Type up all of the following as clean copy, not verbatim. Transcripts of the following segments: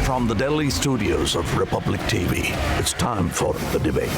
From the Delhi studios of Republic TV, it's time for the debate.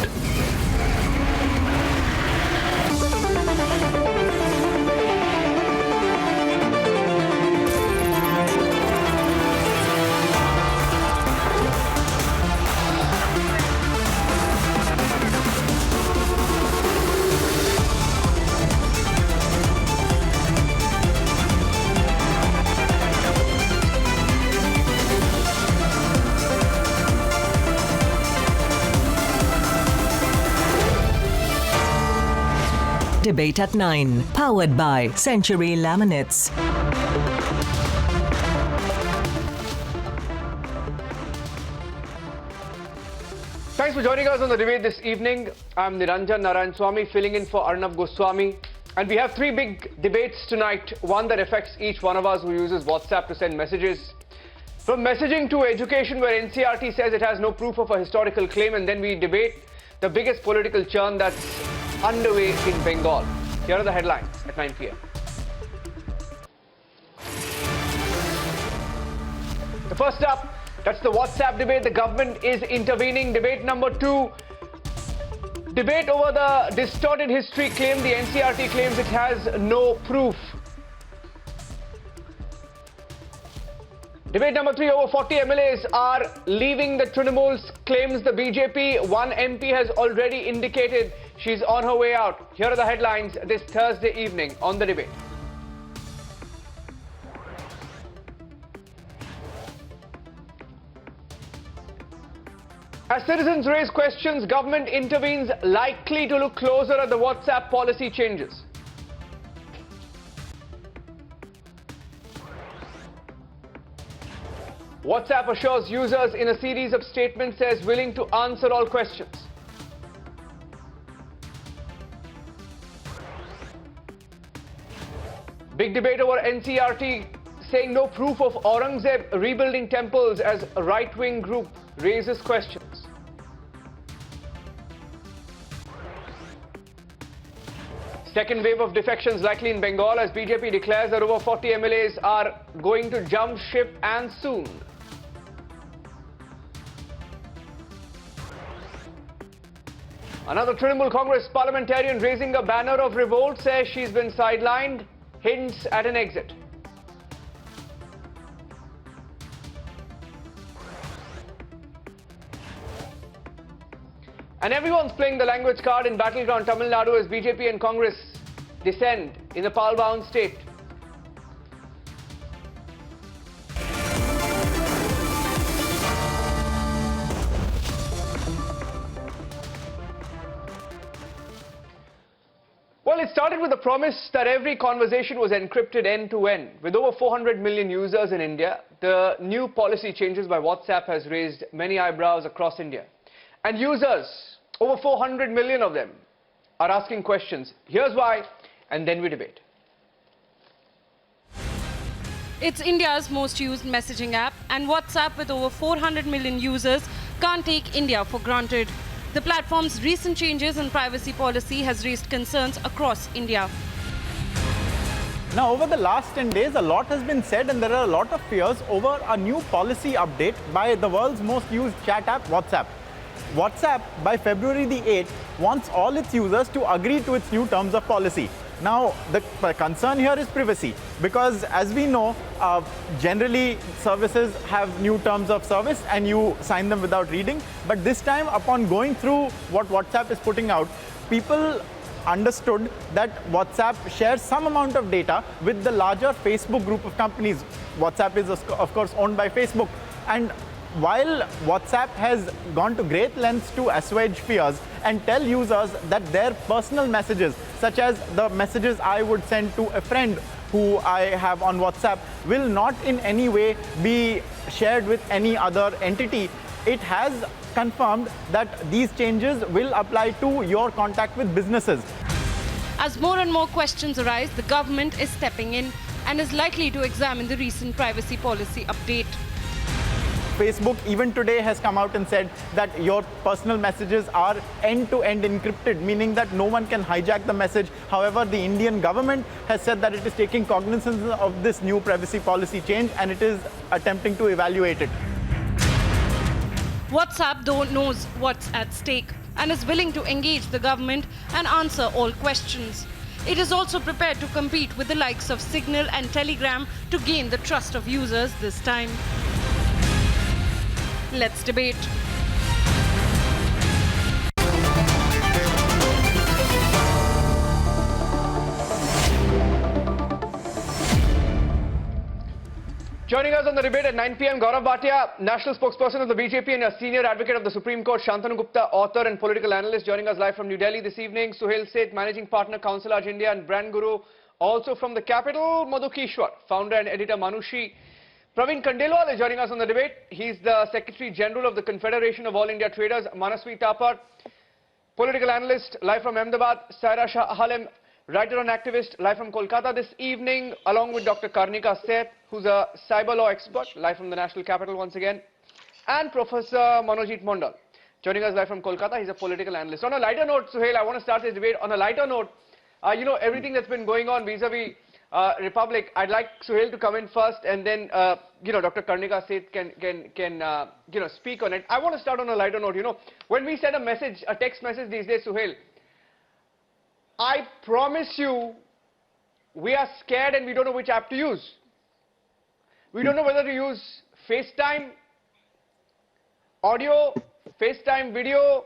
Debate at 9, powered by Century Laminates. Thanks for joining us on the debate this evening. I'm Niranjan Narayanaswamy, filling in for Arnav Goswami. And we have three big debates tonight, one that affects each one of us who uses WhatsApp to send messages. From messaging to education, where NCRT says it has no proof of a historical claim, and then we debate the biggest political churn that's underway in Bengal. Here are the headlines at 9 p.m. The first up, that's the WhatsApp debate. The government is intervening. Debate number 2. Debate over the distorted history claim. The NCRT claims it has no proof. Debate number 3, over 40 MLAs are leaving the Trinamool, claims the BJP. One MP has already indicated she's on her way out. Here are the headlines this Thursday evening on the debate. As citizens raise questions, government intervenes, likely to look closer at the WhatsApp policy changes. WhatsApp assures users in a series of statements, says willing to answer all questions. Big debate over NCRT saying no proof of Aurangzeb rebuilding temples as a right-wing group raises questions. Second wave of defections likely in Bengal as BJP declares that over 40 MLAs are going to jump ship and soon. Another Trinamool Congress parliamentarian raising a banner of revolt says she's been sidelined, hints at an exit. And everyone's playing the language card in battleground Tamil Nadu as BJP and Congress descend in a power-bound state. Well, it started with the promise that every conversation was encrypted end-to-end. With over 400 million users in India, the new policy changes by WhatsApp has raised many eyebrows across India. And users, over 400 million of them, are asking questions. Here's why, and then we debate. It's India's most used messaging app, and WhatsApp, with over 400 million users, can't take India for granted. The platform's recent changes in privacy policy has raised concerns across India. Now, over the last 10 days, a lot has been said and there are a lot of fears over a new policy update by the world's most used chat app, WhatsApp. WhatsApp, by February the 8th, wants all its users to agree to its new terms of policy. Now, the concern here is privacy, because as we know, generally services have new terms of service and you sign them without reading. But this time, upon going through what WhatsApp is putting out, people understood that WhatsApp shares some amount of data with the larger Facebook group of companies. WhatsApp is, of course, owned by Facebook. And while WhatsApp has gone to great lengths to assuage fears and tell users that their personal messages, such as the messages I would send to a friend who I have on WhatsApp, will not in any way be shared with any other entity, it has confirmed that these changes will apply to your contact with businesses. As more and more questions arise, the government is stepping in and is likely to examine the recent privacy policy update. Facebook even today has come out and said that your personal messages are end-to-end encrypted, meaning that no one can hijack the message. However, the Indian government has said that it is taking cognizance of this new privacy policy change and it is attempting to evaluate it. WhatsApp, though, knows what's at stake and is willing to engage the government and answer all questions. It is also prepared to compete with the likes of Signal and Telegram to gain the trust of users this time. Let's debate. Joining us on the debate at 9 p.m, Gaurav Bhatia, national spokesperson of the BJP and a senior advocate of the Supreme Court, Shantanu Gupta, author and political analyst, joining us live from New Delhi this evening. Suhail Seth, managing partner, Counselage India and brand guru, also from the capital. Madhu Kishwar, founder and editor, Manushi. Praveen Khandelwal is joining us on the debate. He's the Secretary General of the Confederation of All India Traders. Manasvi Thapar, political analyst, live from Ahmedabad. Saira Shah Halem, writer and activist, live from Kolkata this evening, along with Dr. Karnika Seth, who's a cyber law expert, live from the national capital once again, and Professor Manojit Mondal, joining us live from Kolkata. He's a political analyst. On a lighter note, Suhail, I want to start this debate. On a lighter note, you know, everything that's been going on vis-a-vis Republic, I'd like Suhail to come in first, and then, you know, Dr. Karnika Seth can you know, speak on it. I want to start on a lighter note. You know, when we send a message, a text message these days, Suhail, I promise you, we are scared and we don't know which app to use. We don't know whether to use FaceTime, audio, FaceTime video,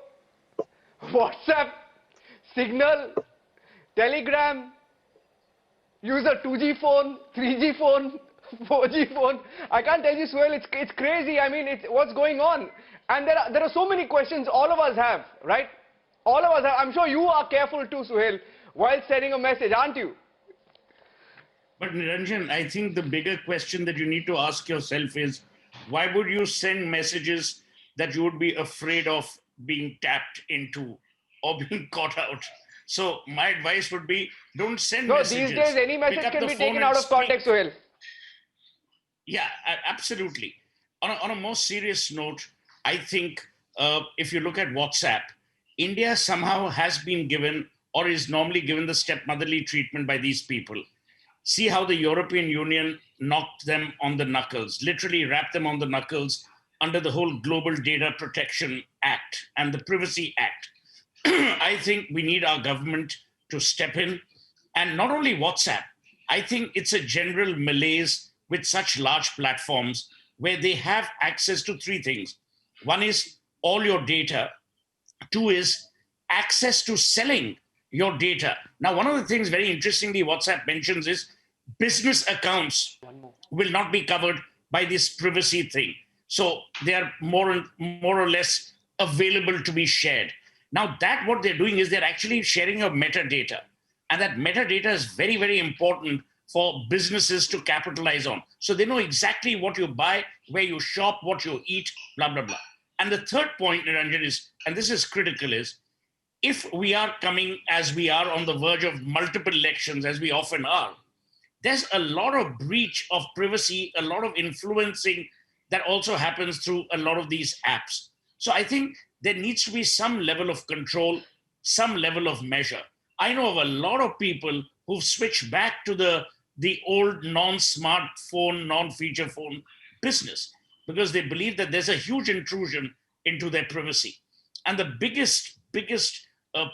WhatsApp, Signal, Telegram, use a 2G phone, 3G phone, 4G phone. I can't tell you, Suhail, it's crazy. I mean, it's what's going on. And there are so many questions all of us have, right? All of us have. I'm sure you are careful too, Suhail, while sending a message, aren't you? But Niranjan, I think the bigger question that you need to ask yourself is, why would you send messages that you would be afraid of being tapped into or being caught out? So my advice would be, don't send messages. These days any message can be taken out of context, Suhail. Yeah, absolutely. On a more serious note, I think if you look at WhatsApp, India somehow has been given or is normally given the stepmotherly treatment by these people. See how the European Union knocked them on the knuckles, literally wrapped them on the knuckles under the whole Global Data Protection Act and the Privacy Act. I think we need our government to step in. And not only WhatsApp, I think it's a general malaise with such large platforms where they have access to three things. One is all your data. Two is access to selling your data. Now, one of the things very interestingly WhatsApp mentions is business accounts will not be covered by this privacy thing. So they are more or less available to be shared. Now that what they're doing is they're actually sharing your metadata. And that metadata is very, very important for businesses to capitalize on. So they know exactly what you buy, where you shop, what you eat, blah, blah, blah. And the third point, Niranjan, is, and this is critical, is if we are coming as we are on the verge of multiple elections, as we often are, there's a lot of breach of privacy, a lot of influencing that also happens through a lot of these apps. So I think there needs to be some level of control, some level of measure. I know of a lot of people who've switched back to the old non-smartphone, non-feature phone business because they believe that there's a huge intrusion into their privacy. And the biggest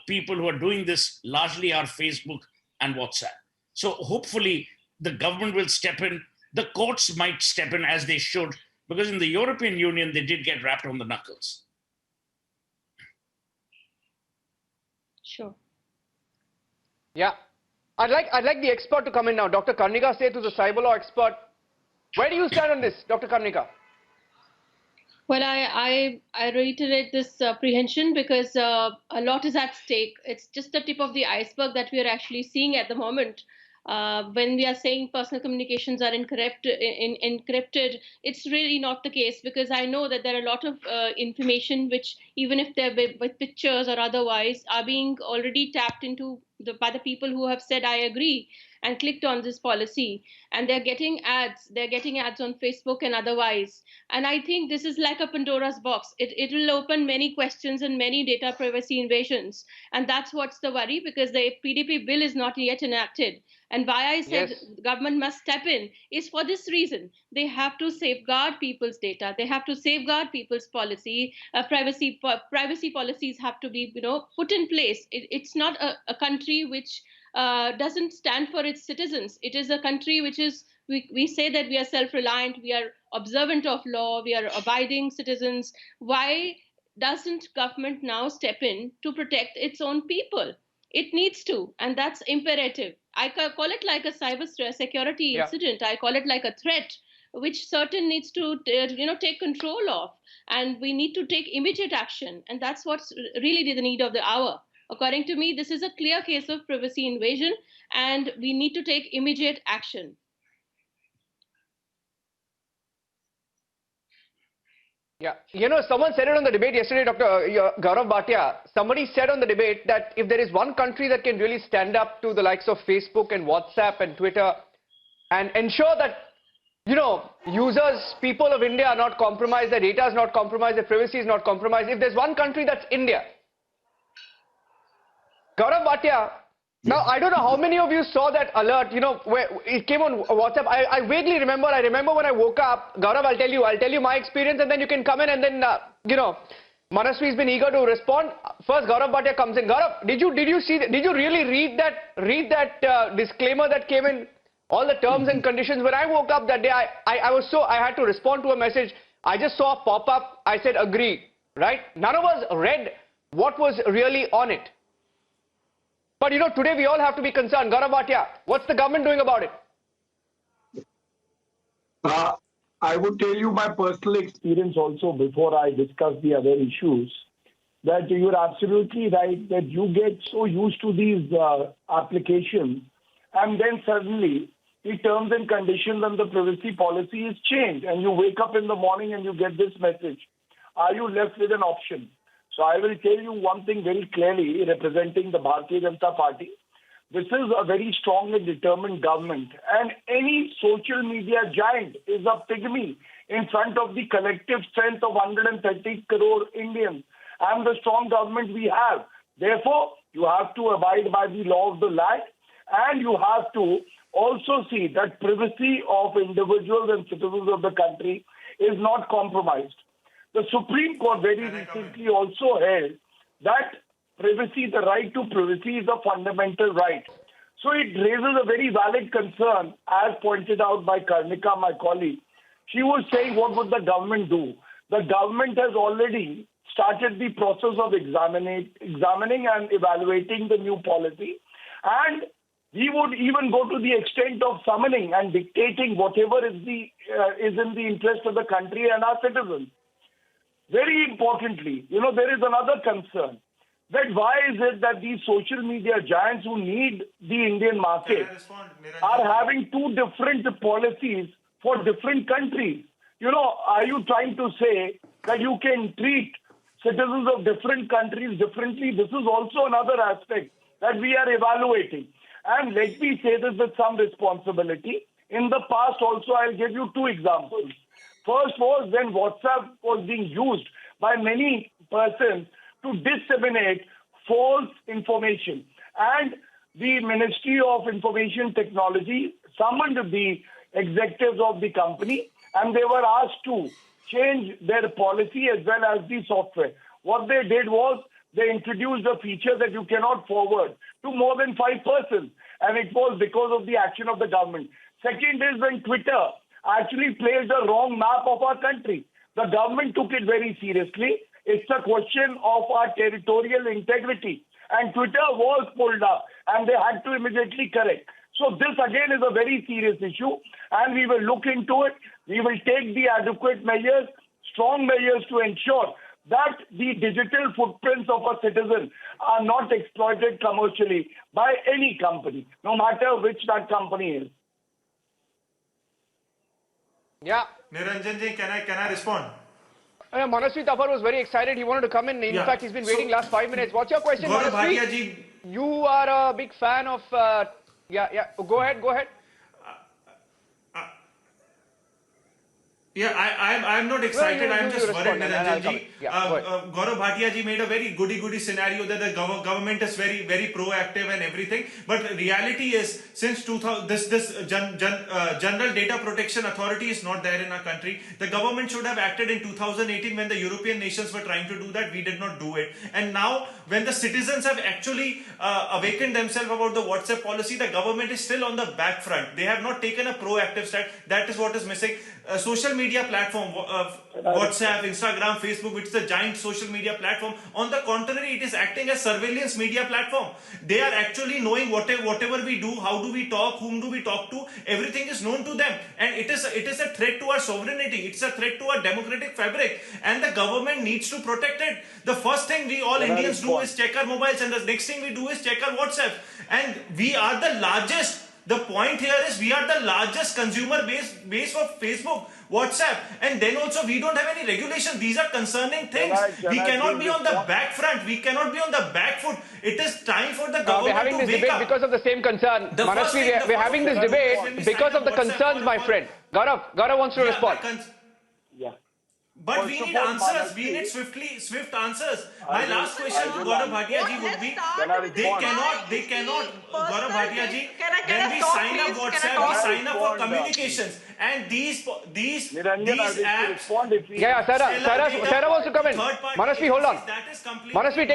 people who are doing this largely are Facebook and WhatsApp. So hopefully the government will step in. The courts might step in as they should, because in the European Union, they did get wrapped on the knuckles. Sure. Yeah. I'd like the expert to come in now. Dr. Karnika Seth, who's a cyber law expert. Where do you stand on this, Dr. Karnika? Well, I reiterate this apprehension because a lot is at stake. It's just the tip of the iceberg that we are actually seeing at the moment. When we are saying personal communications are encrypted, it's really not the case, because I know that there are a lot of information which, even if they're with pictures or otherwise, are being already tapped into by the people who have said, I agree. and clicked on this policy, and they're getting ads. They're getting ads on Facebook and otherwise. And I think this is like a Pandora's box. It will open many questions and many data privacy invasions. And that's what's the worry, because the PDP bill is not yet enacted. And why I said Yes. government must step in is for this reason. They have to safeguard people's data. They have to safeguard people's policy. Privacy policies have to be, put in place. It's not a country which doesn't stand for its citizens. It is a country which is, we say that we are self-reliant, we are observant of law, we are abiding citizens. Why doesn't government now step in to protect its own people? It needs to, and that's imperative. I call it like a cyber security incident. I call it like a threat, which certain needs to take control of, and we need to take immediate action. And that's what's really the need of the hour. According to me, this is a clear case of privacy invasion, and we need to take immediate action. Yeah, someone said it on the debate yesterday, Dr. Gaurav Bhatia. Somebody said on the debate that if there is one country that can really stand up to the likes of Facebook and WhatsApp and Twitter and ensure that, users, people of India are not compromised, their data is not compromised, their privacy is not compromised. If there's one country, that's India. Gaurav Bhatia, now I don't know how many of you saw that alert, where it came on WhatsApp. I vaguely remember. I remember when I woke up. Gaurav, I'll tell you my experience, and then you can come in, and then Manaswi's been eager to respond. First, Gaurav Bhatia comes in. Gaurav, did you really read that disclaimer that came in, all the terms and conditions? When I woke up that day, I had to respond to a message. I just saw a pop up. I said agree. Right? None of us read what was really on it. But today we all have to be concerned. Gaurav Bhatia, what's the government doing about it? I would tell you my personal experience also before I discuss the other issues, that you're absolutely right that you get so used to these applications, and then suddenly the terms and conditions and the privacy policy is changed, and you wake up in the morning and you get this message. Are you left with an option? So I will tell you one thing very clearly, representing the Bharatiya Janata Party. This is a very strong and determined government, and any social media giant is a pygmy in front of the collective strength of 130 crore Indians and the strong government we have. Therefore, you have to abide by the law of the land, and you have to also see that privacy of individuals and citizens of the country is not compromised. The Supreme Court very recently also held that privacy, the right to privacy, is a fundamental right. So it raises a very valid concern, as pointed out by Karnika, my colleague. She was saying, what would the government do? The government has already started the process of examining and evaluating the new policy. And we would even go to the extent of summoning and dictating whatever is in the interest of the country and our citizens. Very importantly, there is another concern, that why is it that these social media giants who need the Indian market are having two different policies for different countries? Are you trying to say that you can treat citizens of different countries differently? This is also another aspect that we are evaluating. And let me say this with some responsibility. In the past also, I'll give you two examples. First was when WhatsApp was being used by many persons to disseminate false information. And the Ministry of Information Technology summoned the executives of the company, and they were asked to change their policy as well as the software. What they did was they introduced a feature that you cannot forward to more than 5 persons, and it was because of the action of the government. Second is when Twitter actually placed a wrong map of our country. The government took it very seriously. It's a question of our territorial integrity. And Twitter was pulled up, and they had to immediately correct. So this again is a very serious issue, and we will look into it. We will take the adequate measures, strong measures to ensure that the digital footprints of a citizen are not exploited commercially by any company, no matter which that company is. Yeah. Niranjan ji, can I respond? Manaswi Tapar was very excited. He wanted to come in. In fact, he's been waiting last 5 minutes. What's your question, Gaurav Manaswi? Bhatia ji, You are a big fan of Yeah. Go ahead. Yeah, I'm not excited. I'm just worried, Niranjan ji. Go ahead. Gaurav Bhatia ji made a very goody scenario that the government is very proactive and everything. But reality is, since 2000, this General Data Protection Authority is not there in our country. The government should have acted in 2018 when the European nations were trying to do that. We did not do it. And now, when the citizens have actually awakened themselves about the WhatsApp policy, the government is still on the back front. They have not taken a proactive step. That is what is missing. Social media platform, WhatsApp, Instagram, Facebook, which is a giant social media platform. On the contrary, it is acting as surveillance media platform. They are actually knowing whatever we do, how do we talk, whom do we talk to, everything is known to them. And it is a threat to our sovereignty. It's a threat to our democratic fabric. And the government needs to protect it. The first thing we all Indians do is check our mobiles, and the next thing we do is check our WhatsApp. And we are the largest. The point here is we are the largest consumer base of Facebook, WhatsApp, and then also we don't have any regulation. These are concerning things. We cannot be on the back front. We cannot be on the back foot. It is time for the government we're having to this wake debate up. because of the same concern. Manasvi, we're having this debate because of the concerns, my friend. Gaurav wants to respond. Yeah. But we need answers. We need swift answers. My last question to Gaurav Bhatia ji would be: they cannot, Gaurav Bhatia ji. When we sign up WhatsApp, we sign up for communications, and these apps. Yeah, Sarah wants to come in. Manasvi, hold on. Manasvi,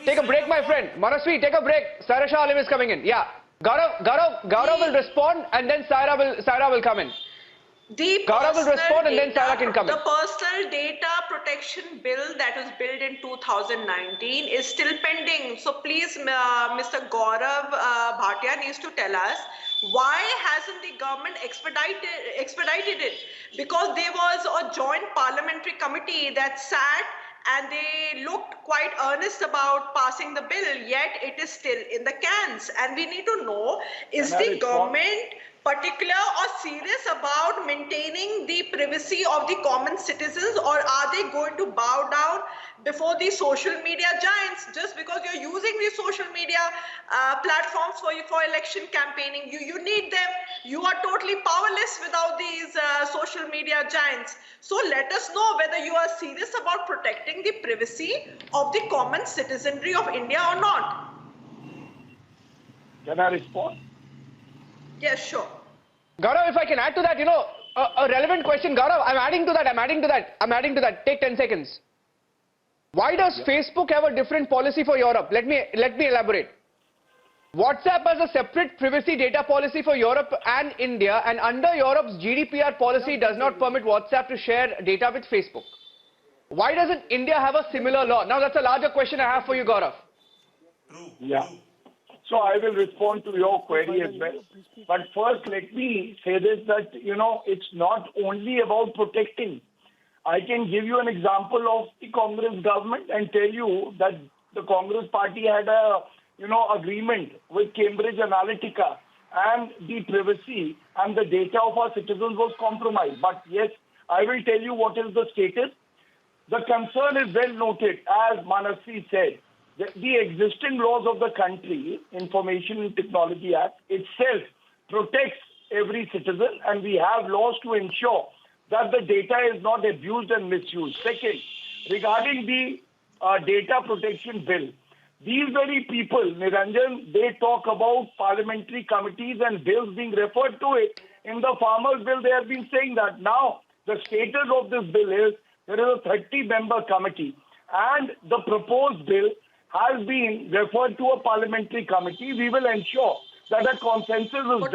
take a break, my friend. Manasvi, take a break. Sarah Shah Alim is coming in. Yeah. Gaurav will respond, and then Sarah will come in. Gaurav will respond and then Sarah can come in. The personal data protection bill that was billed in 2019 is still pending. So please, Mr. Gaurav Bhatia needs to tell us, why hasn't the government expedited it? Because there was a joint parliamentary committee that sat and they looked quite earnest about passing the bill, yet it is still in the cans. And we need to know, is the government particular or serious about maintaining the privacy of the common citizens, or are they going to bow down before the social media giants just because you're using these social media platforms for election campaigning? You need them. You are totally powerless without these social media giants. So let us know whether you are serious about protecting the privacy of the common citizenry of India or not. Can I respond? Yes, sure. Gaurav, if I can add to that, a relevant question. Gaurav, I'm adding to that. Take 10 seconds. Why does Facebook have a different policy for Europe? Let me elaborate. WhatsApp has a separate privacy data policy for Europe and India, and under Europe's GDPR policy does not permit WhatsApp to share data with Facebook. Why doesn't India have a similar law? Now that's a larger question I have for you, Gaurav. Yeah. So I will respond to your query as well. But first, let me say this, that, it's not only about protecting. I can give you an example of the Congress government and tell you that the Congress party had a, agreement with Cambridge Analytica, and the privacy and the data of our citizens was compromised. But yes, I will tell you what is the status. The concern is well noted, as Manasvi said. The existing laws of the country, Information and Technology Act, itself protects every citizen, and we have laws to ensure that the data is not abused and misused. Second, regarding the data protection bill, these very people, Niranjan, they talk about parliamentary committees and bills being referred to it. In the farmers bill, they have been saying that. Now, the status of this bill is there is a 30-member committee, and the proposed bill has been referred to a parliamentary committee. We will ensure that a consensus is built.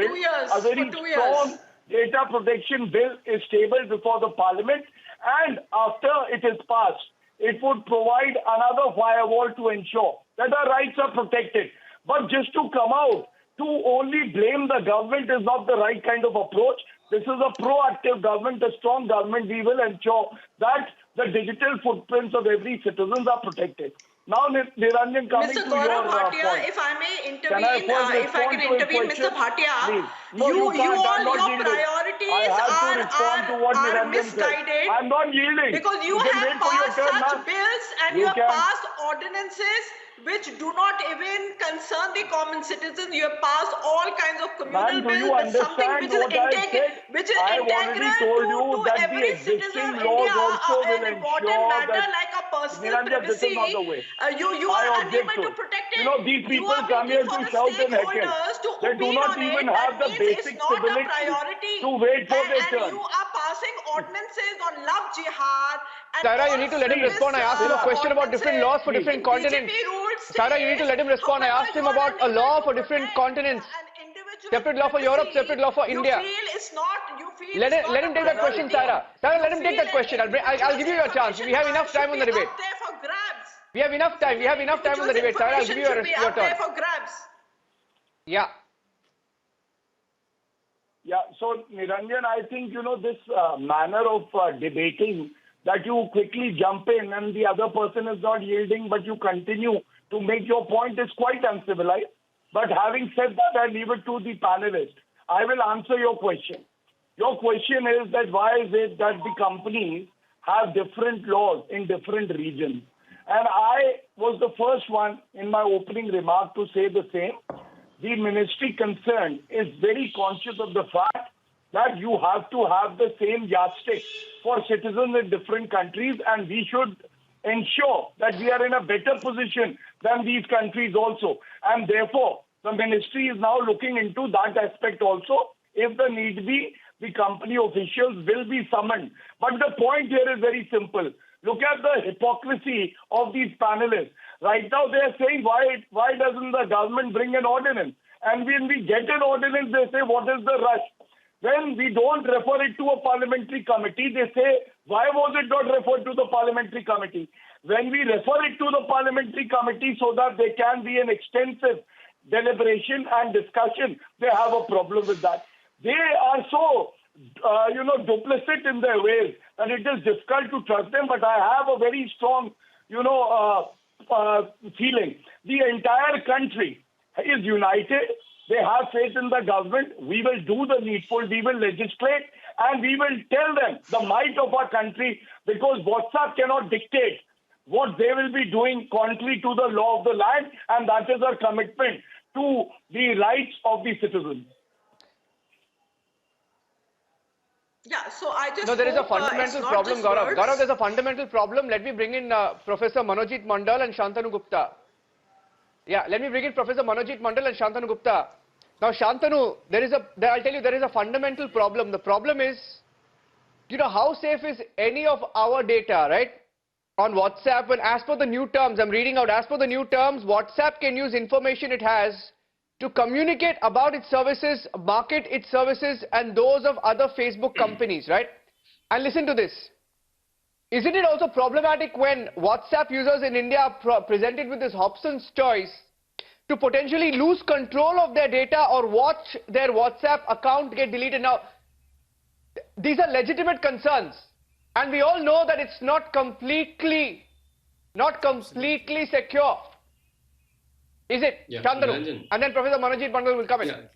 A very strong data protection bill is tabled before the parliament, and after it is passed, it would provide another firewall to ensure that our rights are protected. But just to come out to only blame the government is not the right kind of approach. This is a proactive government, a strong government. We will ensure that the digital footprints of every citizen are protected. Now, Niranjan, coming Mr. to Gaurav your Bhatia, point. if I may Can I intervene, first if I respond can to his intervene, Mr. question? Bhatia, Please. No, you can't. I'm all not your yielding. I priorities have to respond to what are Niranjan said. misguided I'm not yielding. because you can have wait for your passed turn, such ma'am. bills and You you have can. passed ordinances which do not even concern the common citizen. You have passed all kinds of communal Ma'am, do you bills, but something understand what I said? which is I've already integral told you to that the every citizen existing of India, laws also will an important ensure matter that. like a personal Niranjan, this is not privacy. the way. You I are object unable to to it. protect You it. know, these You people are come waiting here for to the shout and heckle. stakeholders to They do opine not on even it. have That the means it's basic not a civility priority. to wait for their And turn. you are passing ordinances on love jihad and Saira, you all need to let him frivolous respond. I asked him a question about different ordinances. laws for different continents. BJP rules Saira, you need to says, let him respond. I however, asked you him are about a unable law to for different protect continents. an individual's Separate law for Europe, privacy. separate law for You India. feel it's not. You feel Let it's him, not let a him take that question, priority. Saira. Saira, You let him take feel that question. I'll give you your chance. We have enough time on the debate. Up there for grabs. We have enough time. We have enough time on the debate. Saira, I'll give you Information should be your up there turn. for grabs. Yeah. Yeah, so Niranjan, I think, this manner of debating that you quickly jump in and the other person is not yielding, but you continue to make your point is quite uncivilized. But having said that, I leave it to the panelist. I will answer your question. Your question is that why is it that the companies have different laws in different regions? And I was the first one in my opening remark to say the same. The ministry concerned is very conscious of the fact that you have to have the same yardstick for citizens in different countries, and we should ensure that we are in a better position than these countries also. And therefore, the ministry is now looking into that aspect also. If the need be, the company officials will be summoned. But the point here is very simple. Look at the hypocrisy of these panelists. Right now, they are saying, why doesn't the government bring an ordinance? And when we get an ordinance, they say, what is the rush? When we don't refer it to a parliamentary committee, they say, why was it not referred to the parliamentary committee? When we refer it to the parliamentary committee so that there can be an extensive deliberation and discussion, they have a problem with that. They are so, duplicit in their ways that it is difficult to trust them. But I have a very strong, feeling. The entire country is united. They have faith in the government. We will do the needful. We will legislate and we will tell them the might of our country, because WhatsApp cannot dictate what they will be doing contrary to the law of the land, and that is our commitment to the rights of the citizens. Yeah, so I just No, there is a hope, fundamental problem, Gaurav. Gaurav, there's a fundamental problem. Let me bring in Professor Manojit Mandal and Shantanu Gupta. Yeah, let me bring in Professor Manojit Mandal and Shantanu Gupta. Now, Shantanu, I'll tell you, there is a fundamental problem. The problem is, how safe is any of our data, right, on WhatsApp? When, as per the new terms, I'm reading out, as per the new terms, WhatsApp can use information it has to communicate about its services, market its services, and those of other Facebook companies, right? And listen to this. Isn't it also problematic when WhatsApp users in India are presented with this Hobson's choice to potentially lose control of their data or watch their WhatsApp account get deleted? Now, these are legitimate concerns, and we all know that it's not completely secure. Is it, Yeah, Shantanu? Nilanjan. And then Professor Manojit Mandal will come in.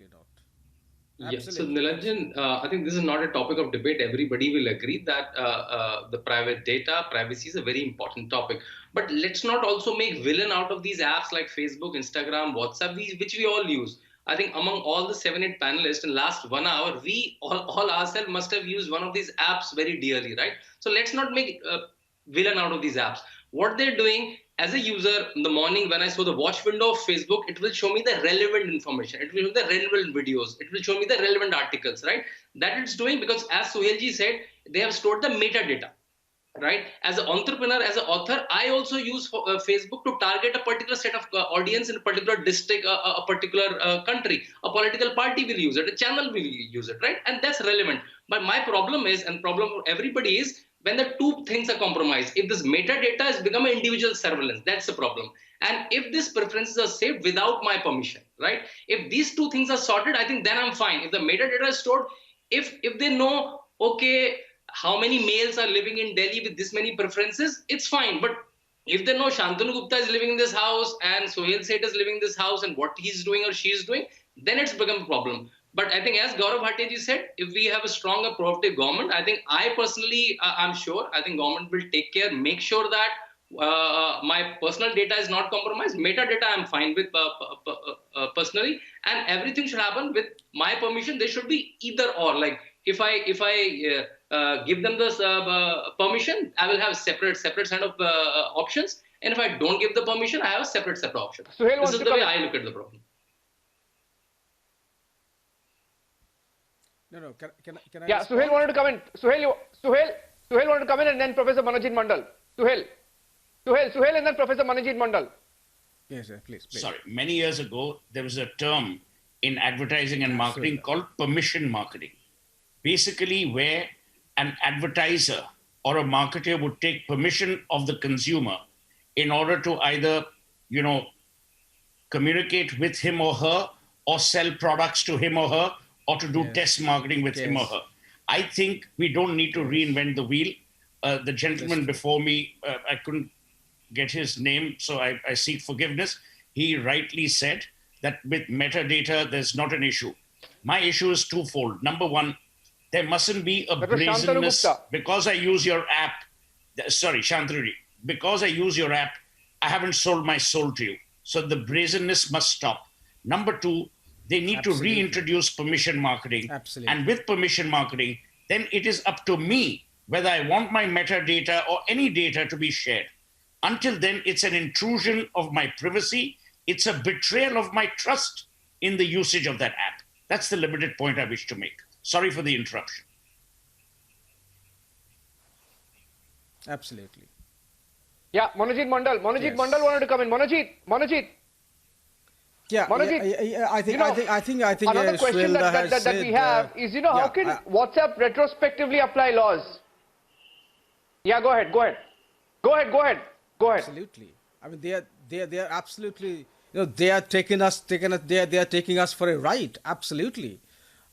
Yeah, so Nilanjan, I think this is not a topic of debate. Everybody will agree that the private data, privacy is a very important topic. But let's not also make villain out of these apps like Facebook, Instagram, WhatsApp, which we all use. I think among all the 7-8 panelists in last 1 hour, we all ourselves must have used one of these apps very dearly, right? So let's not make villain out of these apps. What they're doing, as a user, in the morning when I saw the watch window of Facebook, it will show me the relevant information. It will show me the relevant videos. It will show me the relevant articles, right? That it's doing because, as Sohailji said, they have stored the metadata, right? As an entrepreneur, as an author, I also use Facebook to target a particular set of audience in a particular district, a particular country. A political party will use it, a channel will use it, right? And that's relevant. But my problem is, and problem for everybody is, when the two things are compromised, if this metadata has become an individual surveillance, that's the problem. And if these preferences are saved without my permission, right? If these two things are sorted, I think then I'm fine. If the metadata is stored, if they know, okay, how many males are living in Delhi with this many preferences, it's fine. But If they know Shantanu Gupta is living in this house and Sohail Seth is living in this house and what he's doing or she's doing, then it's become a problem. But I think, as Gaurav Bhatia said, if we have a strong and proactive government, I think I personally, I'm sure, I think government will take care, make sure that my personal data is not compromised. Metadata I'm fine with personally, and everything should happen with my permission. There should be either or. Like if I give them this permission, I will have separate kind of options. And if I don't give the permission, I have a separate option. This is the way I look at the problem. No. Can I? Yeah, Suhail wanted to come in. Suhail wanted to come in, and then Professor Manojit Mandal. Suhail, and then Professor Manojit Mandal. Yes, sir. Please. Sorry, many years ago, there was a term in advertising and marketing called permission marketing. Basically, where an advertiser or a marketer would take permission of the consumer in order to either, communicate with him or her, or sell products to him or her, or to do test marketing with him or her. I think we don't need to reinvent the wheel. The gentleman before me, I couldn't get his name, so I seek forgiveness. He rightly said that with metadata, there's not an issue. My issue is twofold. Number one, there mustn't be a brazenness. Because I use your app, sorry, Shantanu, because I use your app, I haven't sold my soul to you. So the brazenness must stop. Number two, they need to reintroduce permission marketing. And with permission marketing, then it is up to me whether I want my metadata or any data to be shared. Until then, it's an intrusion of my privacy. It's a betrayal of my trust in the usage of that app. That's the limited point I wish to make. Sorry for the interruption. Absolutely. Yeah, Manojit Mandal wanted to come in. Manojit. Yeah, I think another question that we have is, how can WhatsApp retrospectively apply laws? Yeah, go ahead. Absolutely. I mean, they are absolutely, they are taking us for a ride. Absolutely.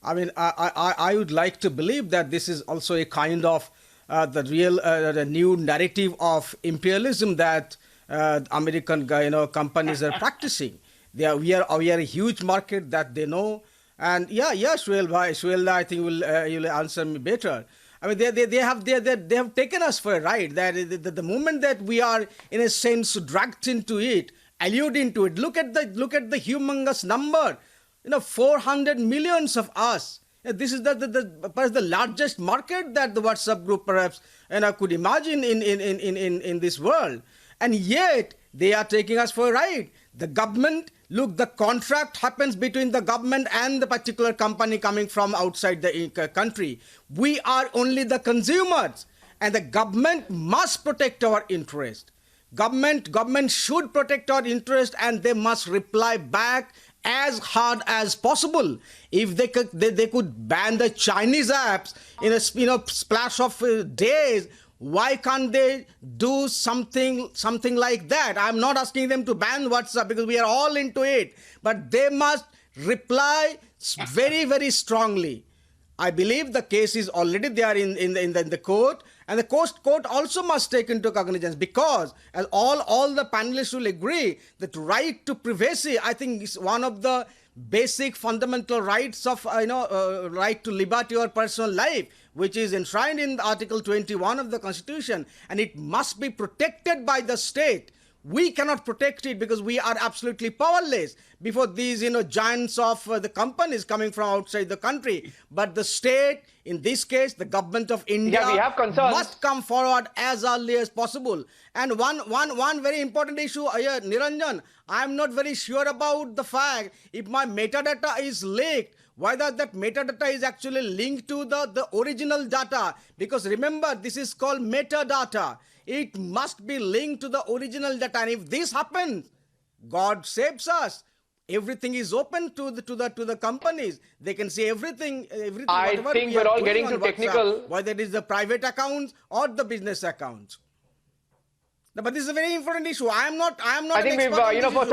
I mean, I would like to believe that this is also a kind of the real the new narrative of imperialism that American companies are practicing. We are a huge market that they know, and Suhail, I think you'll answer me better. I mean, they have taken us for a ride. That the moment that we are in a sense dragged into it, allured into it. Look at the humongous number. 400 millions of us. This is perhaps the largest market that the WhatsApp group perhaps could imagine in this world, and yet they are taking us for a ride. The government, look, the contract happens between the government and the particular company coming from outside the country. We are only the consumers, and the government must protect our interest. Government should protect our interest, and they must reply back as hard as possible. If they could ban the Chinese apps in a splash of days, why can't they do something like that? I'm not asking them to ban WhatsApp because we are all into it, but they must reply very, very strongly. I believe the case is already there in the court, and the court also must take into cognizance, because as all the panelists will agree that right to privacy, I think, is one of the basic fundamental rights of right to liberty or personal life, which is enshrined in Article 21 of the Constitution, and it must be protected by the state. We cannot protect it because we are absolutely powerless before these giants of the companies coming from outside the country. But the state, in this case, the government of India, we have concerns, must come forward as early as possible. And one very important issue here, Niranjan, I am not very sure about the fact if my metadata is leaked, whether that metadata is actually linked to the original data. Because remember, this is called metadata. It must be linked to the original data. And if this happens, God saves us. Everything is open to the companies. They can see everything. I think we're all getting too technical. Whether it is the private accounts or the business accounts. But this is a very important issue. I am not. I think we've, for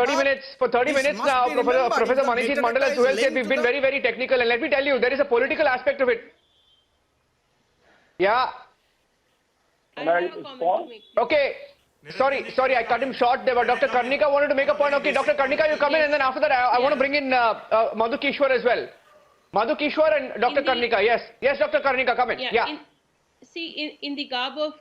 30 minutes now, Professor Manojit Mandal and Suhail said we've been very, very technical. And let me tell you, there is a political aspect of it. Yeah. Can I respond? Okay. Sorry, I cut him short there, but Dr. Karnika wanted to make a point. Okay, Dr. Karnika, you come in, and then after that, I want to bring in Madhu Kishwar as well. Madhu Kishwar and Dr. Karnika, yes. Yes, Dr. Karnika, come in. Yeah. In the garb of,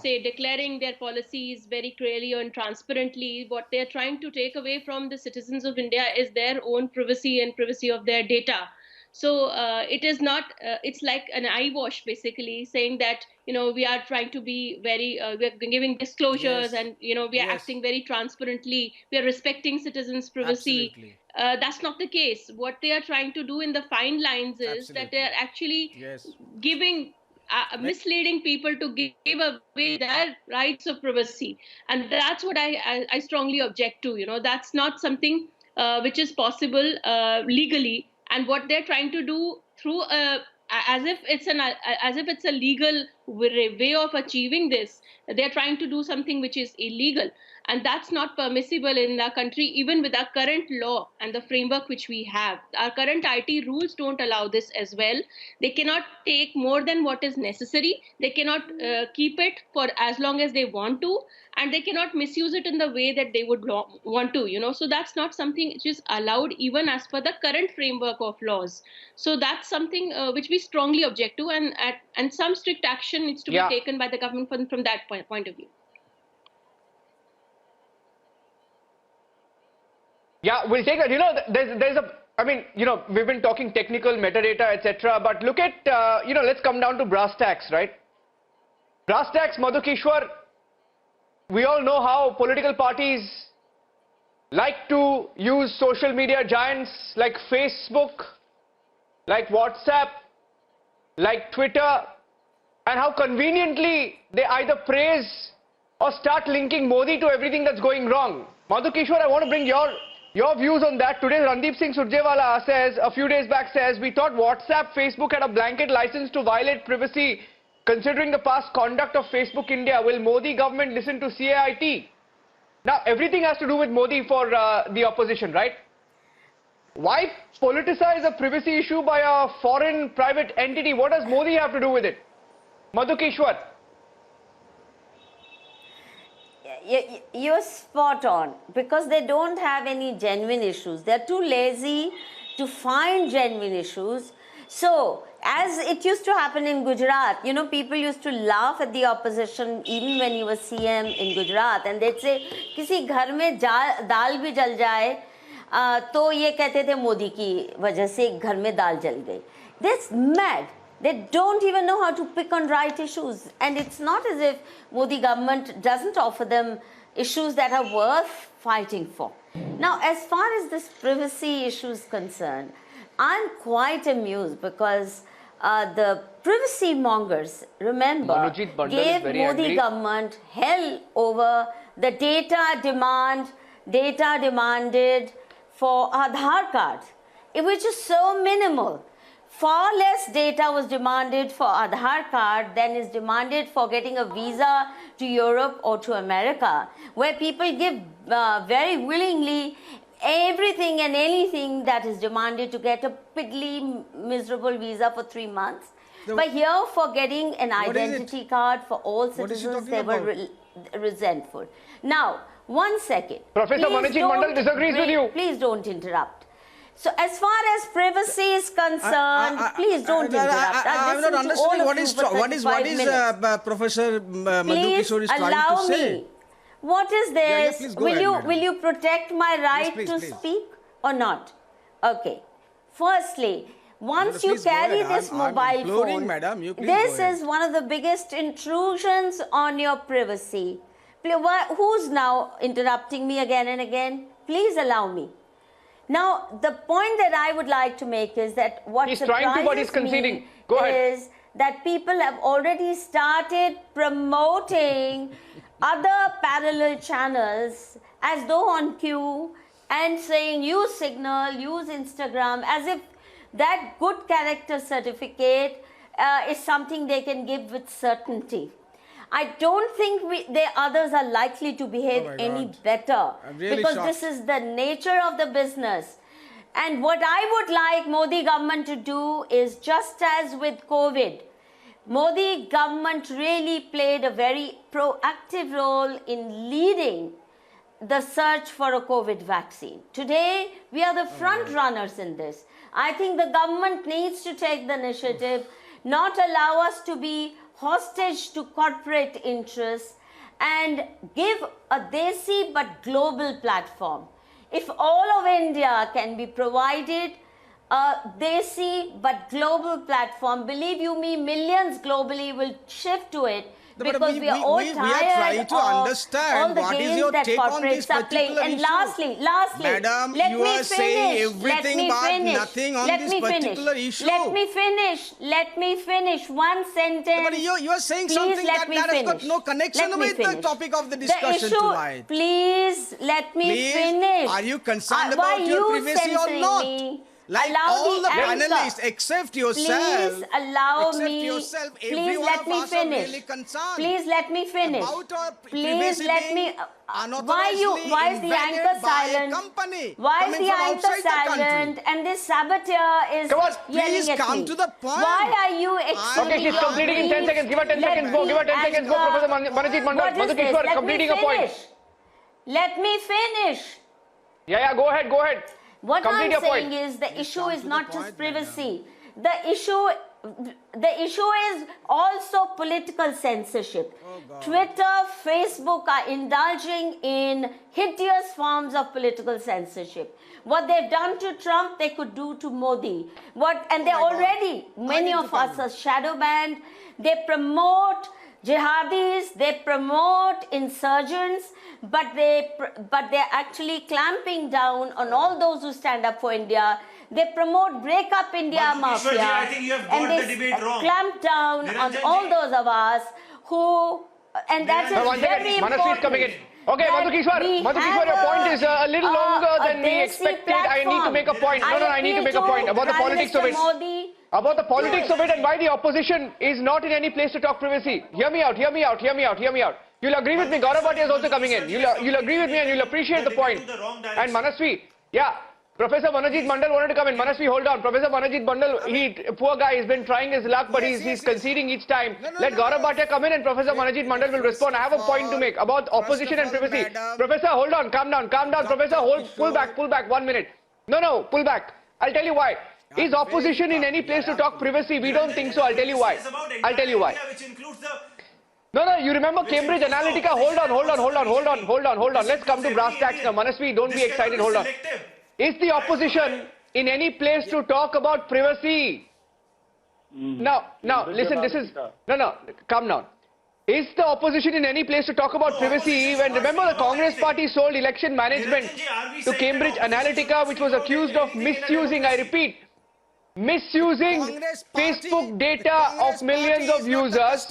say, declaring their policies very clearly and transparently, what they're trying to take away from the citizens of India is their own privacy and privacy of their data. So it is not, it's like an eyewash, basically, saying that, we are trying to be very, we are giving disclosures, and, we are acting very transparently. We are respecting citizens' privacy. That's not the case. What they are trying to do in the fine lines is that they are actually giving, misleading people to give away their rights of privacy. And that's what I strongly object to. That's not something which is possible legally. And what they're trying to do through as if it's a legal way of achieving this, they're trying to do something which is illegal, and that's not permissible in our country, even with our current law and the framework which we have. Our current IT rules don't allow this as well. They cannot take more than what is necessary. They cannot keep it for as long as they want to, and they cannot misuse it in the way that they would want to. So that's not something which is allowed even as per the current framework of laws. So that's something which we strongly object to, and some strict action needs to be taken by the government from that point of view. Yeah, we'll take that. There's a, I mean, we've been talking technical metadata, etc. But look at, let's come down to brass tacks, right? Brass tacks, Madhu Kishwar. We all know how political parties like to use social media giants like Facebook, like WhatsApp, like Twitter, and how conveniently they either praise or start linking Modi to everything that's going wrong. Madhu Kishwar, I want to bring your views on that. Today, Randeep Singh Surjewala says, a few days back says, we thought WhatsApp, Facebook had a blanket license to violate privacy. Considering the past conduct of Facebook India, will Modi government listen to CAIT? Now, everything has to do with Modi for the opposition, right? Why politicize a privacy issue by a foreign private entity? What does Modi have to do with it? Madhu Kishwar. You're spot on, because they don't have any genuine issues. They're too lazy to find genuine issues. So, as it used to happen in Gujarat, people used to laugh at the opposition even when he was CM in Gujarat, and they'd say, किसी घर में दाल भी जल जाए, तो ये कहते थे मोदी की वजह से घर में दाल जल गई. That's mad. They don't even know how to pick on right issues, and it's not as if Modi government doesn't offer them issues that are worth fighting for. Now, as far as this privacy issue is concerned, I'm quite amused because the privacy mongers, remember, gave Modi government hell over the data demanded for Aadhaar card, which is so minimal. Far less data was demanded for Aadhaar card than is demanded for getting a visa to Europe or to America, where people give very willingly everything and anything that is demanded to get a piddly, miserable visa for 3 months. But here, for getting an identity card for all citizens, they were resentful. Now, 1 second. Professor Manojit Mandal disagrees with you. Please don't interrupt. So, as far as privacy is concerned, please don't interrupt. I'm not understanding what is Professor Madhu Kishwar is trying to say. What is this? Will you protect my right to speak or not? Okay. Firstly, once you carry this mobile phone, this is one of the biggest intrusions on your privacy. Who's now interrupting me again and again? Please allow me. Now, the point that I would like to make is that what surprises me is that people have already started promoting other parallel channels as though on cue and saying use Signal, use Instagram, as if that good character certificate is something they can give with certainty. I don't think the others are likely to behave any better, because this is the nature of the business. And what I would like Modi government to do is, just as with COVID, Modi government really played a very proactive role in leading the search for a COVID vaccine. Today, we are the front runners in this. I think the government needs to take the initiative, not allow us to be hostage to corporate interests, and give a desi but global platform. If all of India can be provided a desi but global platform, believe you me, millions globally will shift to it. Because we are all tired trying to understand all the what games is your that take on this corporates are playing. particular And issue. lastly, Madam, let you me are saying everything but nothing on this particular issue. Let me finish one sentence. But you are saying Please something let that me has finish. got no connection Let me with the finish. topic of the The discussion issue, tonight. please let me Please, finish. are you concerned Why about your you privacy or censoring not? me? Like Allow all the anchor. panelists except yourself, Please allow except me. yourself, every Please one let of me us are finish. really concerned Please let me finish. about our Please privacy let being me. unauthorizedly Why is the invaded anchor by a silent? company Why is coming the from anchor outside the country. silent? And this saboteur is Come on, yelling please at come me. to the point. Why are you exceeding Okay, she's your completing in 10 brief? seconds. Give her 10 Let seconds. Go. me Give her 10 seconds. Go, anchor. Professor Manajit Mandal. What is this? Madhukishwar, Let me completing a point. finish. Let me finish. Yeah, go ahead, go ahead. What Complete I'm your saying point. is the issue is not just privacy. The issue is also political censorship. Twitter, Facebook are indulging in hideous forms of political censorship. What they've done to Trump, they could do to Modi. And they're already, many of us are shadow banned. They promote jihadis, they promote insurgents, but they're actually clamping down on all those who stand up for India. They promote break up India mafia, I think you have got and the they debate wrong. clamp down on all those of us who, and that is One second, very Manasvi important. is coming in. Okay, Madhukishwar, your point is a little longer than we expected. I need to make a point. No, I need to make a point about the politics of it. About the politics of it and why the opposition is not in any place to talk privacy. Hear me out. You'll agree with me, Gaurav Bhatia is also coming in. You'll agree with me and you'll appreciate the point. And Manasvi, yeah, Professor Manajit Mandal wanted to come in. Manasvi, hold on. Professor Manajit Mandal, poor guy, he's been trying his luck, but he's conceding each time. Let Gaurav Bhatia come in and Professor Manajit Mandal will respond. I have a point to make about opposition and privacy. Professor, hold on. Calm down. Professor, pull back 1 minute. No, pull back. I'll tell you why. Is opposition in any place to talk privacy? We don't think so. I'll tell you why. No, you remember Cambridge Analytica? Hold on. Let's come to brass tacks now. Manasvi, don't be excited. Hold on. Is the opposition in any place to talk about privacy? Now, listen, calm down. Is the opposition in any place to talk about privacy when, remember, the Congress party sold election management to Cambridge Analytica, which was accused of misusing, I repeat, misusing Facebook data of millions of users?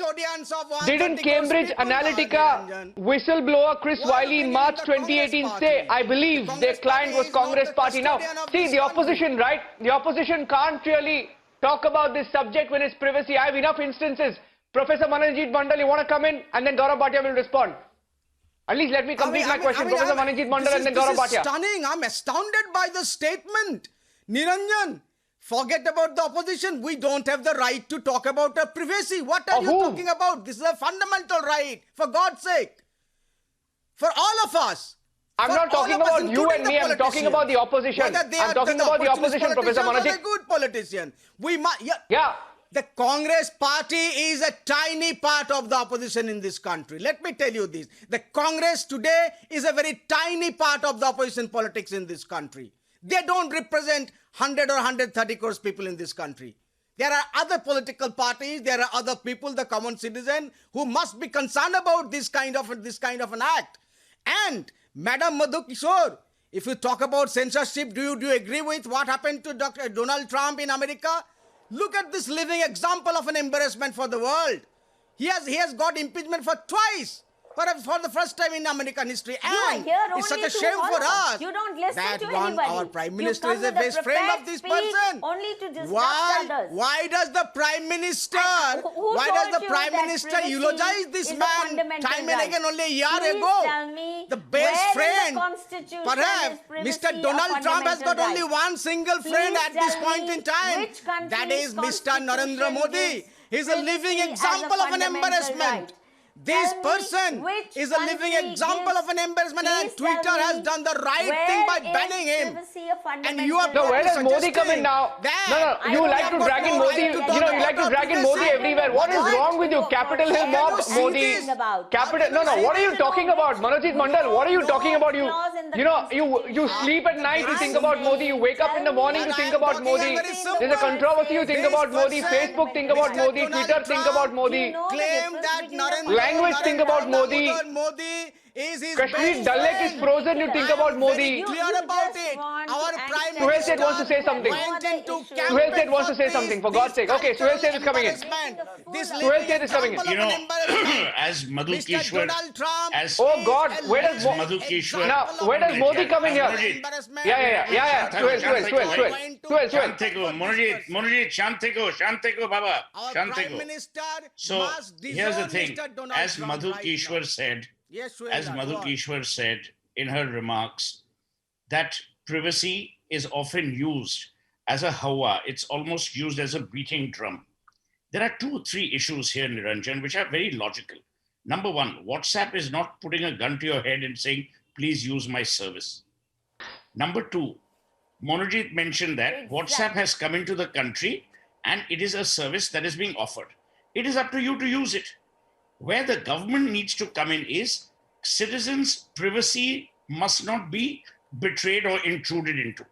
Didn't Cambridge Analytica whistleblower Chris Wiley in March 2018 say, I believe their client was Congress party? Now, see, the opposition, right? The opposition can't really talk about this subject when it's privacy. I have enough instances. Professor Manajit Mandal, you want to come in and then Gaurav Bhatia will respond. At least let me complete my question. Professor Manajit Mandal and then Gaurav Bhatia. This is stunning. I'm astounded by the statement. Niranjan, forget about the opposition. We don't have the right to talk about our privacy. What are you talking about? This is a fundamental right, for God's sake. For all of us. I'm not talking about you and me. I'm talking about the opposition. I'm talking about the opposition, Professor Manajit. A good politician. Yeah. The Congress party is a tiny part of the opposition in this country. Let me tell you this. The Congress today is a very tiny part of the opposition politics in this country. They don't represent 100 or 130 crores people in this country. There are other political parties, there are other people, the common citizen, who must be concerned about this kind of an act. And Madam Madhukishwar, if you talk about censorship, do you agree with what happened to Dr. Donald Trump in America? Look at this living example of an embarrassment for the world. He has got impeachment for twice. For the first time in American history. And it's such a shame for us you don't listen that to anybody. Our Prime Minister is a best friend of this person. Only to disrupt others. Why does the Prime Minister eulogize this man time and again only a year ago? The best friend. Perhaps Mr. Donald Trump has got only one single friend at this point in time. That is Mr. Narendra Modi. He's a living privacy as a example of an fundamental embarrassment. right. This Tell me person which is a living country example of an embarrassment, and please Twitter tell has me done the right where thing by is banning him. privacy a And you are No, where does Modi come in suggesting now? that No, you like to drag in Modi. You know, you like to drag in Modi everywhere. What is wrong with you? Capitol Hill mob, Modi. Capital. No. What are you talking about, Manojit Mandal? What are you talking about? You sleep at night. You think about Modi. You wake up in the morning. You think about Modi. There's a controversy. You think about Modi. Facebook think about Modi. Twitter think about Modi. Claim that Language think about Modi. Modi is his Kashmir, best Dal Lake is friend. frozen. You think about Modi. Clear about it. Our Prime Suhail Seth wants to say something. went into Suhail Seth wants to say something, for God's sake. Okay, Suhail Seth is coming in. Suhail Seth is coming in. You know, as Madhu Kishwar, as Oh God, where does Madhu Kishwar, now where does Modi come in here? Yeah. Suhail. Shant theko, Monojit, shant theko, Baba, shant Prime theko. Minister So must here's the disown thing, Mr. Donald as Trump Madhu right Kishwar now. said, Yes, Suhail, as go Madhu on. Kishwar said in her remarks, that privacy is often used as a hawa. It's almost used as a beating drum. There are 2-3 issues here, Niranjan, which are very logical. Number one, WhatsApp is not putting a gun to your head and saying, please use my service. Number two, Monojit mentioned that WhatsApp has come into the country and it is a service that is being offered. It is up to you to use it. Where the government needs to come in is citizens' privacy must not be betrayed or intruded into.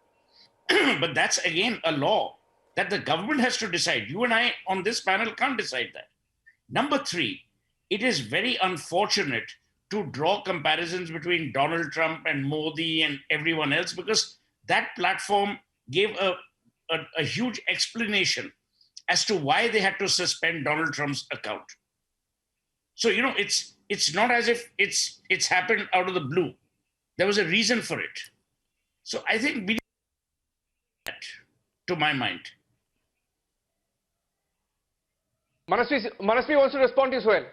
But that's again a law that the government has to decide. You and I on this panel can't decide that. Number three, it is very unfortunate to draw comparisons between Donald Trump and Modi and everyone else, because that platform gave a huge explanation as to why they had to suspend Donald Trump's account. So, you know, it's not as if it's happened out of the blue. There was a reason for it. So I think we need that, to my mind. Manasvi wants to respond to you, Suhail.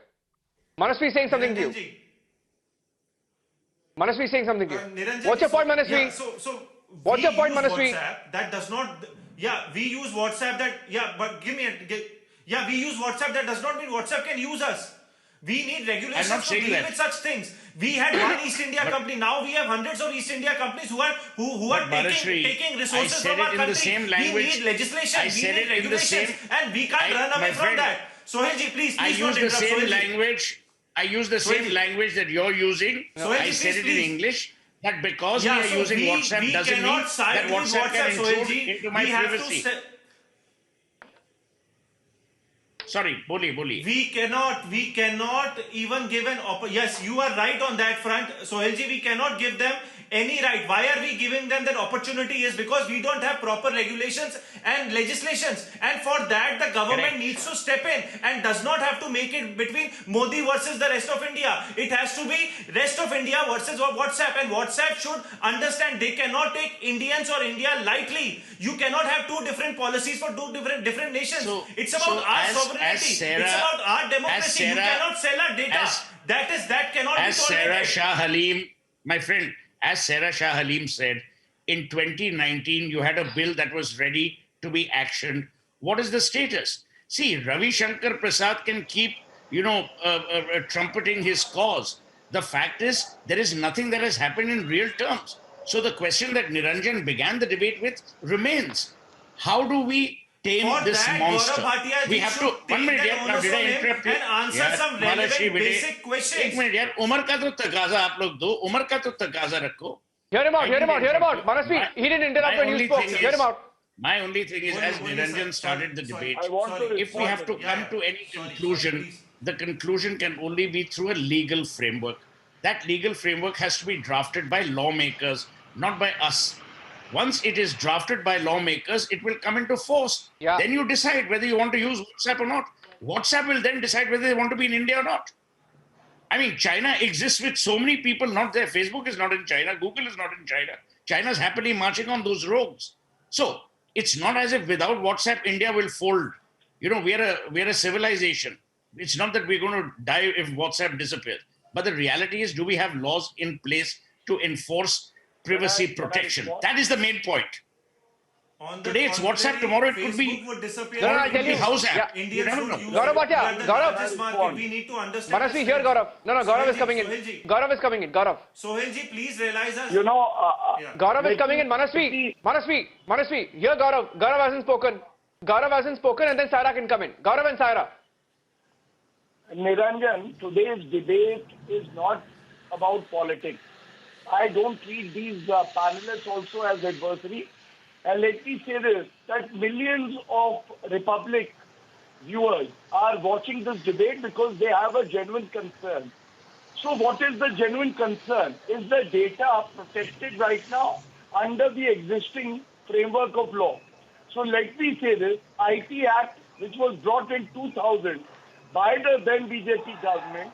Manasvi is saying something to you. Manasvi is saying something to you. What's your point, Manasvi? Yeah, so what's your point, Manasvi? That does not. Yeah, we use WhatsApp that. Yeah, but we use WhatsApp. That does not mean WhatsApp can use us. We need regulations to deal with such things. We had one East India company. Now we have hundreds of East India companies who are taking resources from our country. We need legislation. We need regulations, and we can't run away from that. Sohailji, please I use the same language. I use the same language that you're using. I said it in English. That because we are using WhatsApp doesn't mean that WhatsApp can intrude into my privacy. Sorry, Boli. We cannot even give an yes, you are right on that front. Sohailji, we cannot give them any right. Why are we giving them that opportunity? Is because we don't have proper regulations and legislations. And for that, the government needs to step in and does not have to make it between Modi versus the rest of India. It has to be rest of India versus WhatsApp. And WhatsApp should understand they cannot take Indians or India lightly. You cannot have two different policies for two different nations. It's about our sovereignty. It's about our democracy. You cannot sell our data. That cannot be tolerated. As Sarah Shah Halim, my friend, as Sarah Shah Halim said, in 2019, you had a bill that was ready to be actioned. What is the status? See, Ravi Shankar Prasad can keep, trumpeting his cause. The fact is, there is nothing that has happened in real terms. So the question that Niranjan began the debate with remains. How do we tame this monster? We have to. 1 minute, now did I interrupt you? And answer some relevant basic questions. 1 minute, Umar ka to taqaza aap log do. Umar ka to taqaza rakho. Hear him out. Manasvi, he didn't interrupt when you spoke. Hear him out. My only thing is, as Niranjan started the debate, if we have to come to any conclusion, the conclusion can only be through a legal framework. That legal framework has to be drafted by lawmakers, not by us. Once it is drafted by lawmakers, it will come into force. Yeah. Then you decide whether you want to use WhatsApp or not. WhatsApp will then decide whether they want to be in India or not. I mean, China exists with so many people not there. Facebook is not in China. Google is not in China. China's happily marching on those rogues. So it's not as if without WhatsApp, India will fold. You know, we're a civilization. It's not that we're going to die if WhatsApp disappears. But the reality is, do we have laws in place to enforce privacy protection? That is the main point. Today it's WhatsApp, tomorrow it could be, would disappear. No, I'll tell you. House app. Yeah. Indians You would never know. use Gaurav it. Bhatia, We are the Gaurav. largest market. We need to understand. Manasvi, here, Gaurav. No, Gaurav is coming in. Sohelji. Gaurav is coming in. Gaurav. Sohelji, please realize us. You know, Gaurav is coming in. Manasvi. Here, Gaurav. Gaurav hasn't spoken. And then Saira can come in. Gaurav and Saira. Niranjan, today's debate is not about politics. I don't treat these panelists also as adversary. And let me say this, that millions of Republic viewers are watching this debate because they have a genuine concern. So what is the genuine concern? Is the data protected right now under the existing framework of law? So let me say this, IT Act, which was brought in 2000 by the then BJP government,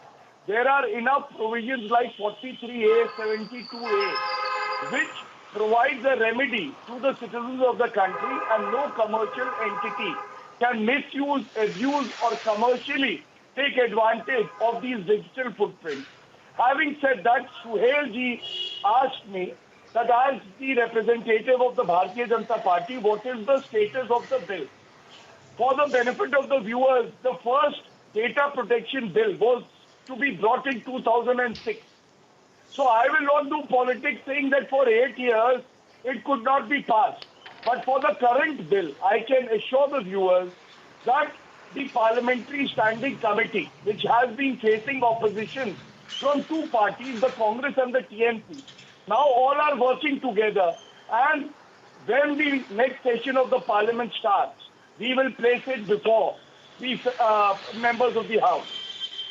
there are enough provisions like 43A, 72A, which provides a remedy to the citizens of the country, and no commercial entity can misuse, abuse or commercially take advantage of these digital footprints. Having said that, Suhail ji asked me that as the representative of the Bharatiya Janata Party, what is the status of the bill? For the benefit of the viewers, the first data protection bill was to be brought in 2006. So I will not do politics saying that for 8 years it could not be passed. But for the current bill, I can assure the viewers that the Parliamentary Standing Committee, which has been facing opposition from two parties, the Congress and the TMC, now all are working together. And when the next session of the Parliament starts, we will place it before the members of the House.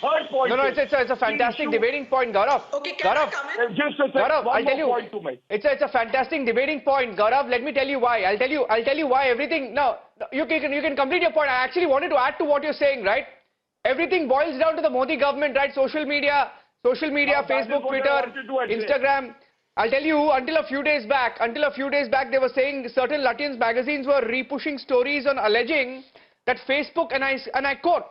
Third point. No, it's a fantastic debating point, Gaurav. Okay, can I come in? Just a second. Gaurav, One I'll tell you. more point to make. It's a fantastic debating point, Gaurav. Let me tell you why. I'll tell you why everything. Now, you can complete your point. I actually wanted to add to what you're saying, right? Everything boils down to the Modi government, right? Social media, Facebook, Twitter, Instagram. I'll tell you, until a few days back, they were saying certain Lutyens magazines were repushing stories on alleging that Facebook, and I quote,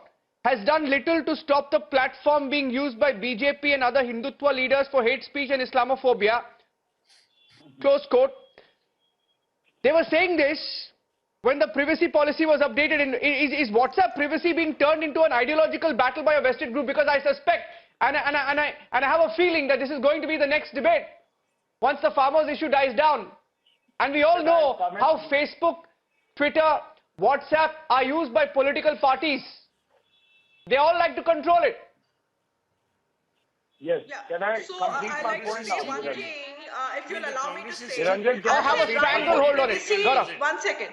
has done little to stop the platform being used by BJP and other Hindutva leaders for hate speech and Islamophobia. Close quote. They were saying this when the privacy policy was updated. Is WhatsApp privacy being turned into an ideological battle by a vested group? Because I suspect, and I have a feeling that this is going to be the next debate once the farmers issue dies down. And we all know how Facebook, Twitter, WhatsApp are used by political parties. They all like to control it. Yes. Yeah. Can I So complete I'd my like to point say now? one thing, if you'll allow me to say. Niranjan, I have a stranglehold on it. Gaurav. 1 second.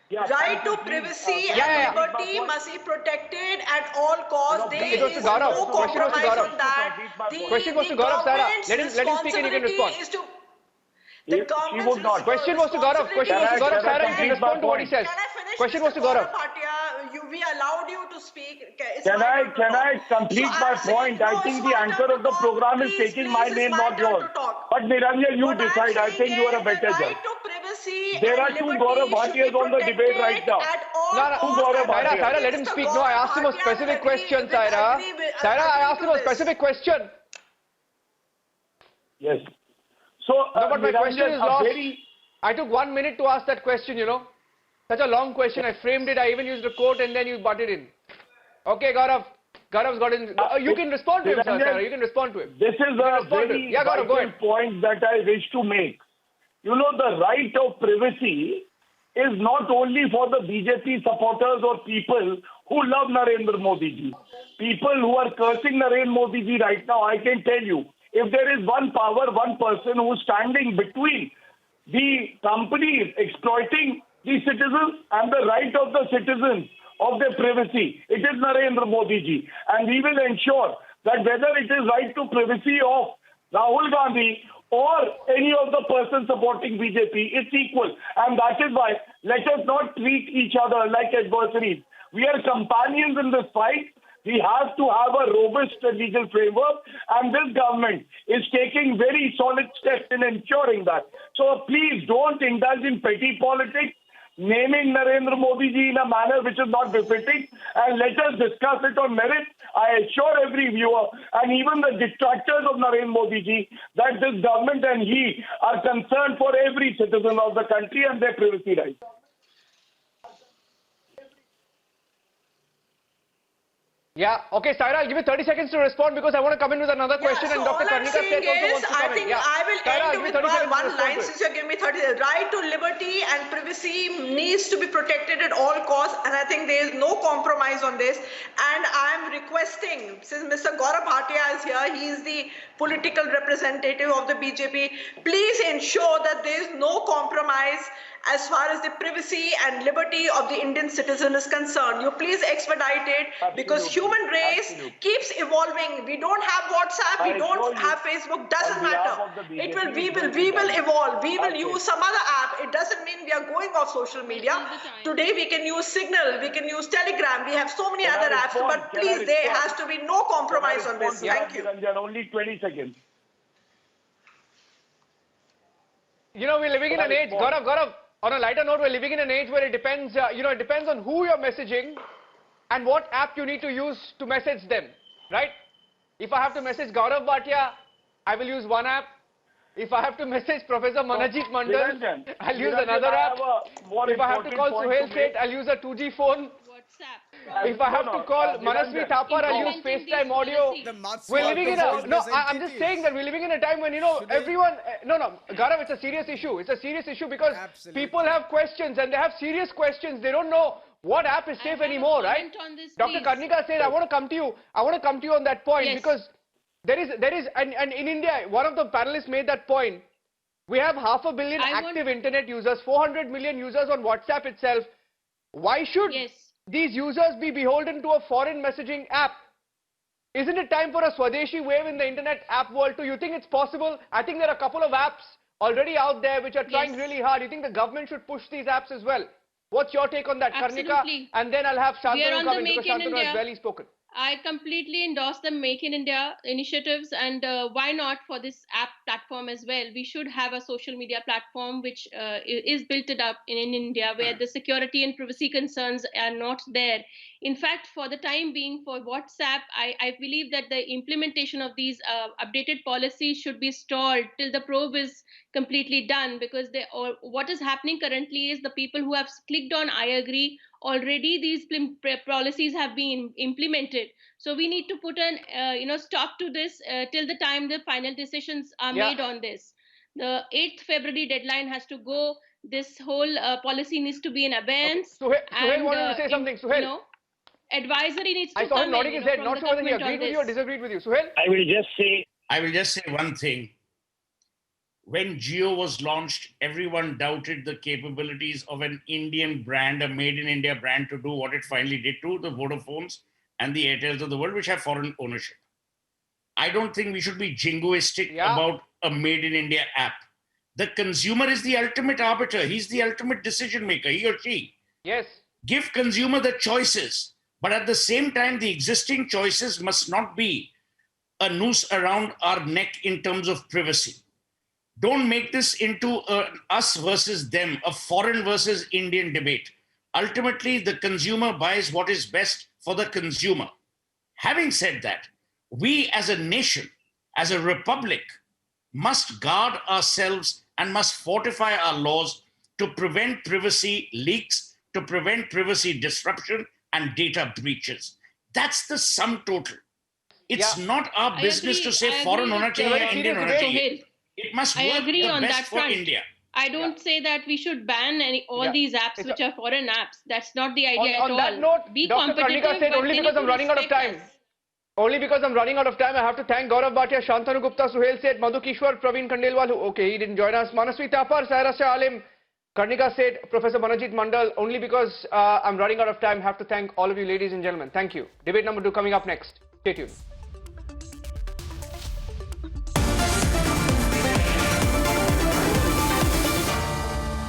Yeah, Right to please, privacy yeah. and liberty must be protected at all costs. There it was to is Gaurav. no Question was to compromise Gaurav. on that. Question was to Gaurav, Sarah. Let him speak and you can respond. The government's Question was to Gaurav. Sarah, you can respond to what he says. Can I finish? Question was to Mr. Gaurav. Bhatia, we allowed you to speak. It's Can my I turn to talk. complete So my I'm saying, point? no, I it's think my the turn anchor to of the talk. program is Please, taking my it's name, my not turn yours. to talk. But Niranjan, you What I'm decide. I think you are a saying better is the judge. right to privacy There and are two liberty Gaurav should be Bhatiyas on the debate right protected now. at all No, costs. Gaurav And Bhatia. Saira, let him Mr. speak. No, I asked him a Bhatia specific will agree question, with- Saira. agree with- Saira, I agree asked him to a this. specific question. Yes. So, No, but my question Niranjan, is a lost. very... I took 1 minute to ask that question, you know. Such a long question. I framed it. I even used a quote and then you butted in. Okay, Gaurav. Gaurav's got in. You can respond to him, sir. Saira. You can respond to him. This is a very Yeah, Gaurav, go vital ahead. point that I wish to make. You know, the right of privacy is not only for the BJP supporters or people who love Narendra Modi ji. People who are cursing Narendra Modi ji right now, I can tell you, if there is one power, one person who is standing between the companies exploiting the citizens and the right of the citizens of their privacy, it is Narendra Modi ji. And we will ensure that whether it is right to privacy of Rahul Gandhi or any of the persons supporting BJP, it's equal. And that is why let us not treat each other like adversaries. We are companions in this fight. We have to have a robust legal framework, and this government is taking very solid steps in ensuring that. So please don't indulge in petty politics, naming Narendra Modi ji in a manner which is not befitting, and let us discuss it on merit. I assure every viewer and even the detractors of Narendra Modi ji that this government and he are concerned for every citizen of the country and their privacy rights. Yeah, okay, Saira, I'll give you 30 seconds to respond because I want to come in with another question and Dr. Karnika Seth also wants to come in. I will end with one line since you give me 30. Right to liberty and privacy needs to be protected at all costs, and I think there is no compromise on this. And I am requesting, since Mr. Gaurav Bhatia is here, he is the political representative of the BJP, please ensure that there is no compromise as far as the privacy and liberty of the Indian citizen is concerned. You please expedite it because human race keeps evolving. We don't have WhatsApp, we don't have Facebook, doesn't matter. We will evolve. We will use some other app. It doesn't mean we are going off social media. Today we can use Signal, we can use Telegram, we have so many other apps, but please there has to be no compromise on this. Thank you. Only 20 seconds. You know, we're living in an age, Gaurav, on a lighter note, we're living in an age where it depends, it depends on who you're messaging and what app you need to use to message them, right? If I have to message Gaurav Bhatia, I will use one app. If I have to message Professor Manojit Mandal, I'll use another app. If I have to call Suhail Seth, I'll use a 2G phone. If I have to call Manasvi Thapar, I'll use FaceTime audio. We're living in a... No, I'm just saying that we're living in a time when, everyone... No, Gaurav, it's a serious issue. It's a serious issue because people have questions and they have serious questions. They don't know what app is safe anymore, right? Dr. Karnika said, I want to come to you. I want to come to you on that point because there is, and in India, one of the panelists made that point. We have 500 million active internet users, 400 million users on WhatsApp itself. Why should these users be beholden to a foreign messaging app? Isn't it time for a Swadeshi wave in the internet app world too? You think it's possible? I think there are a couple of apps already out there which are trying really hard. You think the government should push these apps as well? What's your take on that, Karnika? And then I'll have Shantanu come in because Shantanu has barely spoken. I completely endorse the Make in India initiatives, and why not for this app platform as well? We should have a social media platform which is built up in India where the security and privacy concerns are not there. In fact, for the time being, for WhatsApp, I believe that the implementation of these updated policies should be stalled till the probe is completely done, because what is happening currently is the people who have clicked on I agree, already these policies have been implemented. So we need to put an stop to this till the time the final decisions are made on this. The 8th February deadline has to go. This whole policy needs to be in abeyance. Suhail wanted to say something. Suhail. Advisory needs to come. I saw him nodding his head. Not sure whether he agreed with you or disagreed with you. Suhail? I will just say one thing. When Jio was launched, everyone doubted the capabilities of an Indian brand, a made in India brand, to do what it finally did to the Vodafones and the Airtels of the world, which have foreign ownership. I don't think we should be jingoistic about a made in India app. The consumer is the ultimate arbiter. He's the ultimate decision maker, he or she. Yes. Give consumer the choices. But at the same time, the existing choices must not be a noose around our neck in terms of privacy. Don't make this into us versus them, a foreign versus Indian debate. Ultimately, the consumer buys what is best for the consumer. Having said that, we as a nation, as a republic, must guard ourselves and must fortify our laws to prevent privacy leaks, to prevent privacy disruption and data breaches. That's the sum total. It's not our business to say foreign hoना चाहिए, Indian होना चाहिए. It must work the best for India. I don't say that we should ban all these apps which are foreign apps. That's not the idea at all. On that note, be Dr. Karnika said, only because I'm running out of time. Only because I'm running out of time, I have to thank Gaurav Bhatia, Shantanu Gupta, Suhail Seth, Madhu Kishwar, Praveen Khandelwal, he didn't join us, Manasvi Thapar, Saira Shah Alim, Karnika said, Professor Manojit Mandal. Only because I'm running out of time, I have to thank all of you ladies and gentlemen. Thank you. Debate number 2 coming up next. Stay tuned.